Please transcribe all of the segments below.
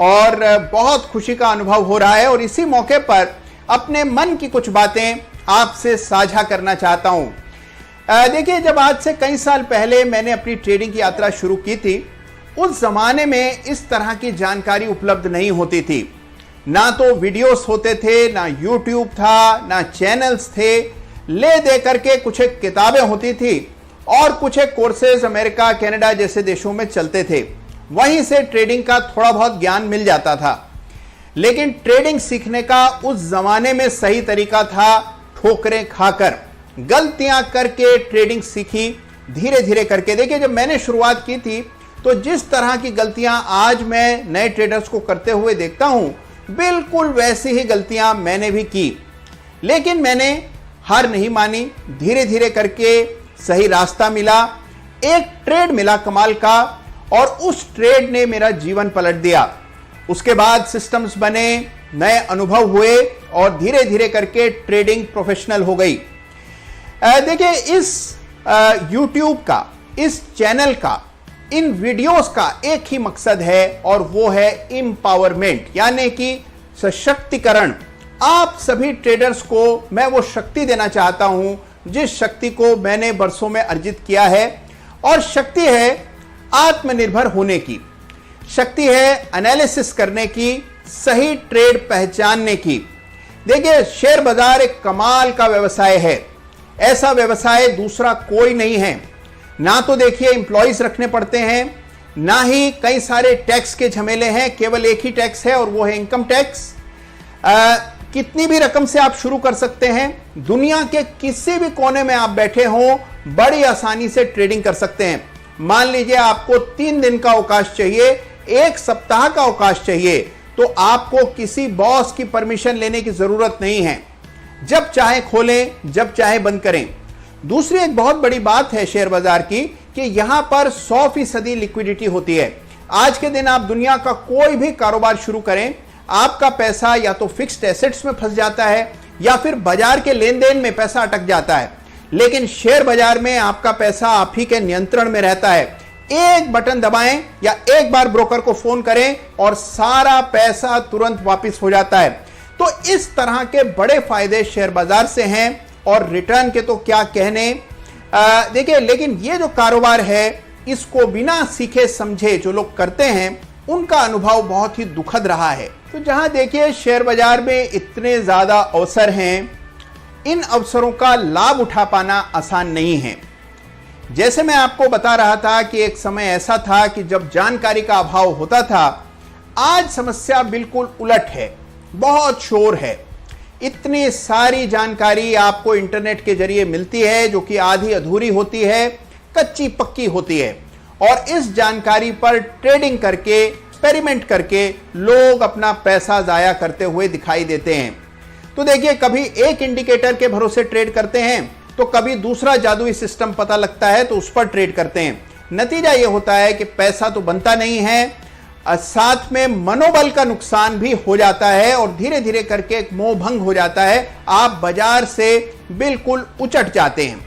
और बहुत खुशी का अनुभव हो रहा है और इसी मौके पर अपने मन की कुछ बातें आपसे साझा करना चाहता हूं। देखिए, जब आज से कई साल पहले मैंने अपनी ट्रेडिंग की यात्रा शुरू की थी, उस जमाने में इस तरह की जानकारी उपलब्ध नहीं होती थी। ना तो वीडियोस होते थे, ना यूट्यूब था, ना चैनल्स थे। ले दे करके कुछ एक किताबें होती थी और कुछ एक कोर्सेज अमेरिका, कनाडा जैसे देशों में चलते थे। वहीं से ट्रेडिंग का थोड़ा बहुत ज्ञान मिल जाता था। लेकिन ट्रेडिंग सीखने का उस जमाने में सही तरीका था ठोकरें खाकर, गलतियां करके ट्रेडिंग सीखी धीरे धीरे करके। देखिए, जब मैंने शुरुआत की थी तो जिस तरह की गलतियां आज मैं नए ट्रेडर्स को करते हुए देखता हूं, बिल्कुल वैसी ही गलतियां मैंने भी की। लेकिन मैंने हार नहीं मानी, धीरे धीरे करके सही रास्ता मिला, एक ट्रेड मिला कमाल का और उस ट्रेड ने मेरा जीवन पलट दिया। उसके बाद सिस्टम्स बने, नए अनुभव हुए और धीरे धीरे करके ट्रेडिंग प्रोफेशनल हो गई। देखिए, इस YouTube का, इस चैनल का, इन वीडियोस का एक ही मकसद है और वो है एम्पावरमेंट, यानी कि सशक्तिकरण। आप सभी ट्रेडर्स को मैं वो शक्ति देना चाहता हूं जिस शक्ति को मैंने बरसों में अर्जित किया है। और शक्ति है आत्मनिर्भर होने की, शक्ति है एनालिसिस करने की, सही ट्रेड पहचानने की। देखिए, शेयर बाजार एक कमाल का व्यवसाय है। ऐसा व्यवसाय दूसरा कोई नहीं है। ना तो देखिए एम्प्लॉइज रखने पड़ते हैं, ना ही कई सारे टैक्स के झमेले हैं। केवल एक ही टैक्स है और वो है इनकम टैक्स। कितनी भी रकम से आप शुरू कर सकते हैं। दुनिया के किसी भी कोने में आप बैठे हो, बड़ी आसानी से ट्रेडिंग कर सकते हैं। मान लीजिए आपको 3 दिन का अवकाश चाहिए, 1 सप्ताह का अवकाश चाहिए, तो आपको किसी बॉस की परमिशन लेने की जरूरत नहीं है। जब चाहे खोलें, जब चाहे बंद करें। दूसरी एक बहुत बड़ी बात है शेयर बाजार की कि यहां पर 100% लिक्विडिटी होती है। आज के दिन आप दुनिया का कोई भी कारोबार शुरू करें, आपका पैसा या तो फिक्स्ड एसेट्स में फंस जाता है या फिर बाजार के लेन देन में पैसा अटक जाता है। लेकिन शेयर बाजार में आपका पैसा आप ही के नियंत्रण में रहता है। एक बटन दबाएं या एक बार ब्रोकर को फोन करें और सारा पैसा तुरंत वापस हो जाता है। तो इस तरह के बड़े फायदे शेयर बाजार से हैं और रिटर्न के तो क्या कहने। देखिए, लेकिन ये जो कारोबार है, इसको बिना सीखे समझे जो लोग करते हैं, उनका अनुभव बहुत ही दुखद रहा है। तो जहां देखिए शेयर बाजार में इतने ज्यादा अवसर हैं, इन अवसरों का लाभ उठा पाना आसान नहीं है। जैसे मैं आपको बता रहा था कि एक समय ऐसा था कि जब जानकारी का अभाव होता था। आज समस्या बिल्कुल उलट है, बहुत शोर है। इतनी सारी जानकारी आपको इंटरनेट के जरिए मिलती है जो कि आधी अधूरी होती है, कच्ची पक्की होती है। और इस जानकारी पर ट्रेडिंग करके, एक्सपेरिमेंट करके लोग अपना पैसा जाया करते हुए दिखाई देते हैं। तो देखिए, कभी एक इंडिकेटर के भरोसे ट्रेड करते हैं तो कभी दूसरा जादुई सिस्टम पता लगता है तो उस पर ट्रेड करते हैं। नतीजा यह होता है कि पैसा तो बनता नहीं है, साथ में मनोबल का नुकसान भी हो जाता है और धीरे धीरे करके एक मोह भंग हो जाता है। आप बाजार से बिल्कुल उचट जाते हैं।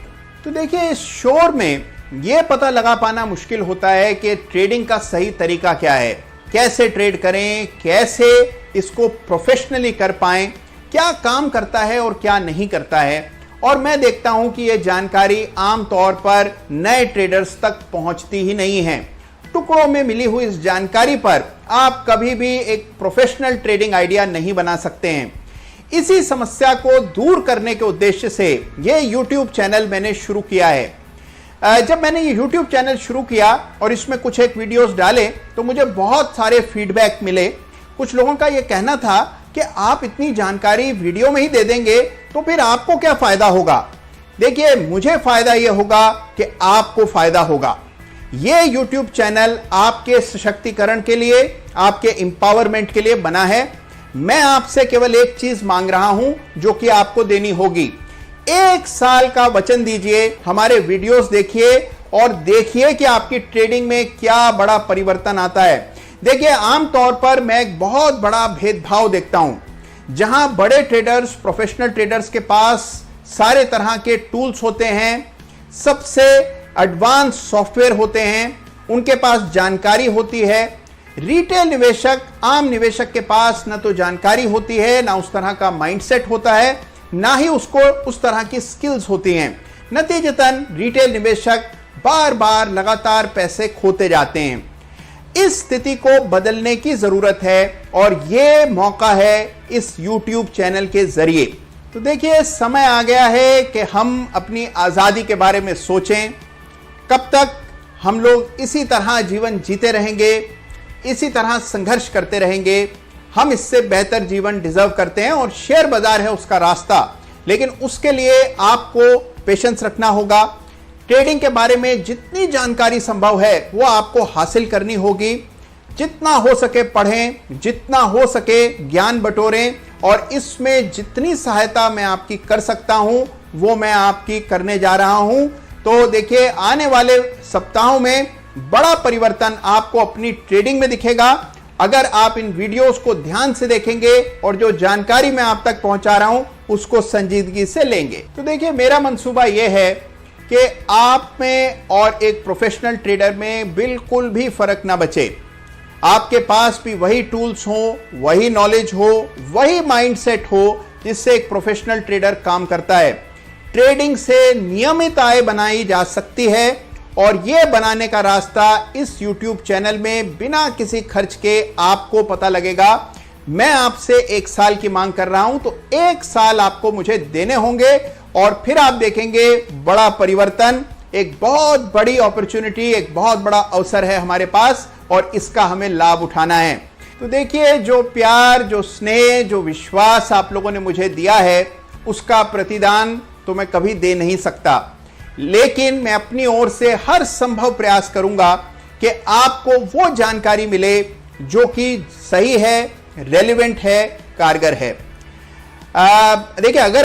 तो देखिए, इस शोर में यह पता लगा पाना मुश्किल होता है कि ट्रेडिंग का सही तरीका क्या है, कैसे ट्रेड करें, कैसे इसको प्रोफेशनली कर पाएं, क्या काम करता है और क्या नहीं करता है। और मैं देखता हूं कि यह जानकारी आमतौर पर नए ट्रेडर्स तक पहुंचती ही नहीं है। टुकड़ों में मिली हुई इस जानकारी पर आप कभी भी एक प्रोफेशनल ट्रेडिंग आइडिया नहीं बना सकते हैं। इसी समस्या को दूर करने के उद्देश्य से यह YouTube चैनल मैंने शुरू किया है। जब मैंने ये YouTube चैनल शुरू किया और इसमें कुछ एक वीडियोस डाले तो मुझे बहुत सारे फीडबैक मिले। कुछ लोगों का यह कहना था कि आप इतनी जानकारी वीडियो में ही दे देंगे तो फिर आपको क्या फायदा होगा। देखिए, मुझे फायदा यह होगा कि आपको फायदा होगा। ये YouTube चैनल आपके सशक्तिकरण के लिए, आपके एम्पावरमेंट के लिए बना है। मैं आपसे केवल एक चीज मांग रहा हूं जो कि आपको देनी होगी। 1 साल का वचन दीजिए, हमारे वीडियोस देखिए और देखिए कि आपकी ट्रेडिंग में क्या बड़ा परिवर्तन आता है। देखिए, आमतौर पर मैं एक बहुत बड़ा भेदभाव देखता हूं। जहां बड़े ट्रेडर्स, प्रोफेशनल ट्रेडर्स के पास सारे तरह के टूल्स होते हैं, सबसे एडवांस सॉफ्टवेयर होते हैं, उनके पास जानकारी होती है, रिटेल निवेशक, आम निवेशक के पास न तो जानकारी होती है, ना उस तरह का माइंडसेट होता है, ना ही उसको उस तरह की स्किल्स होती हैं। नतीजतन रिटेल निवेशक बार बार लगातार पैसे खोते जाते हैं। इस स्थिति को बदलने की जरूरत है और यह मौका है इस YouTube चैनल के जरिए। तो देखिए, समय आ गया है कि हम अपनी आजादी के बारे में सोचें। कब तक हम लोग इसी तरह जीवन जीते रहेंगे, इसी तरह संघर्ष करते रहेंगे? हम इससे बेहतर जीवन डिजर्व करते हैं और शेयर बाजार है उसका रास्ता। लेकिन उसके लिए आपको पेशेंस रखना होगा। ट्रेडिंग के बारे में जितनी जानकारी संभव है वो आपको हासिल करनी होगी। जितना हो सके पढ़ें, जितना हो सके ज्ञान बटोरें, और इसमें जितनी सहायता मैं आपकी कर सकता हूं वो मैं आपकी करने जा रहा हूं। तो देखिए, आने वाले सप्ताहों में बड़ा परिवर्तन आपको अपनी ट्रेडिंग में दिखेगा अगर आप इन वीडियोस को ध्यान से देखेंगे और जो जानकारी मैं आप तक पहुंचा रहा हूं उसको संजीदगी से लेंगे। तो देखिए, मेरा मंसूबा यह है कि आप में और एक प्रोफेशनल ट्रेडर में बिल्कुल भी फर्क ना बचे। आपके पास भी वही टूल्स हो, वही नॉलेज हो, वही माइंडसेट हो जिससे एक प्रोफेशनल ट्रेडर काम करता है। ट्रेडिंग से नियमित आय बनाई जा सकती है और यह बनाने का रास्ता इस YouTube चैनल में बिना किसी खर्च के आपको पता लगेगा। मैं आपसे 1 साल की मांग कर रहा हूं, तो 1 साल आपको मुझे देने होंगे और फिर आप देखेंगे बड़ा परिवर्तन। एक बहुत बड़ी अपॉर्चुनिटी, एक बहुत बड़ा अवसर है हमारे पास और इसका हमें लाभ उठाना है। तो देखिए, जो प्यार, जो स्नेह, जो विश्वास आप लोगों ने मुझे दिया है उसका प्रतिदान तो मैं कभी दे नहीं सकता, लेकिन मैं अपनी ओर से हर संभव प्रयास करूंगा कि आपको वो जानकारी मिले जो कि सही है, रेलेवेंट है, कारगर है। देखिए, अगर